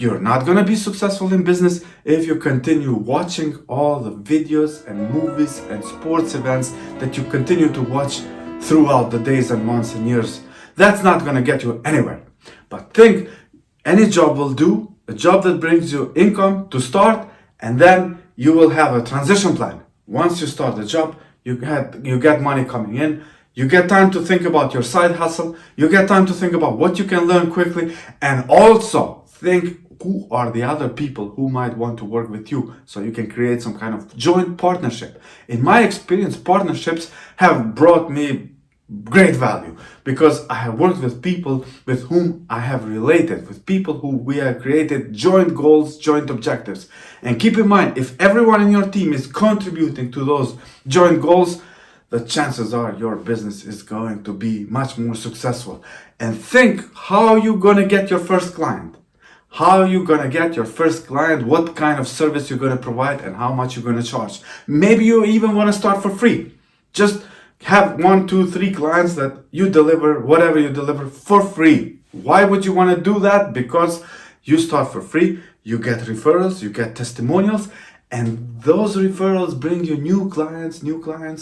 You're not gonna be successful in business if you continue watching all the videos and movies and sports events that you continue to watch throughout the days and months and years. That's not gonna get you anywhere. But think, any job will do, a job that brings you income to start, and then you will have a transition plan. Once you start the job, you get money coming in, you get time to think about your side hustle, you get time to think about what you can learn quickly, and also think who are the other people who might want to work with you, so you can create some kind of joint partnership. In my experience, partnerships have brought me great value because I have worked with people with whom I have related, with people who we have created joint goals, joint objectives. And keep in mind, if everyone in your team is contributing to those joint goals, the chances are your business is going to be much more successful. And think how you're gonna get your first client. How you gonna get your first client, what kind of service you're gonna provide, and how much you're gonna charge. Maybe you even wanna start for free. Just have 1, 2, 3 clients that you deliver, whatever you deliver, for free. Why would you wanna do that? Because you start for free, you get referrals, you get testimonials, and those referrals bring you new clients,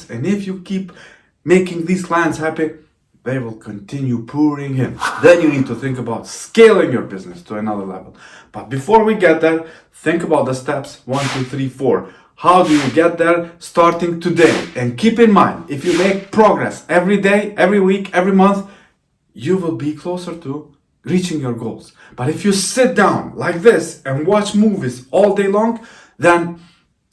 and if you keep making these clients happy, they will continue pouring in. Then you need to think about scaling your business to another level. But before we get there, think about the steps 1, 2, 3, 4. How do you get there? Starting today. And keep in mind, if you make progress every day, every week, every month, you will be closer to reaching your goals. But if you sit down like this and watch movies all day long, then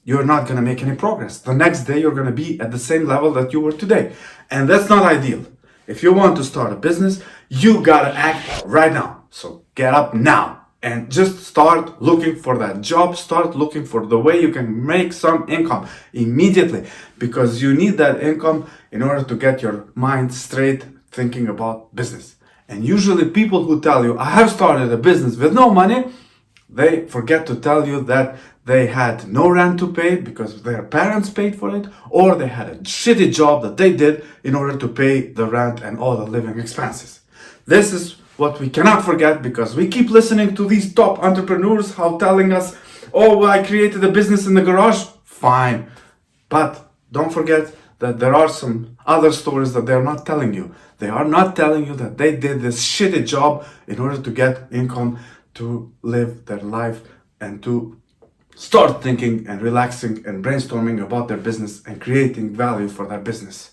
you're not going to make any progress. The next day, you're going to be at the same level that you were today. And that's not ideal. If you want to start a business, you got to act right now. So get up now and just start looking for that job. Start looking for the way you can make some income immediately, because you need that income in order to get your mind straight thinking about business. And usually people who tell you, I have started a business with no money, they forget to tell you that they had no rent to pay because their parents paid for it, or they had a shitty job that they did in order to pay the rent and all the living expenses. This is what we cannot forget, because we keep listening to these top entrepreneurs how telling us, oh, I created a business in the garage. Fine. But don't forget that there are some other stories that they're not telling you. They are not telling you that they did this shitty job in order to get income to live their life and to start thinking and relaxing and brainstorming about their business and creating value for their business.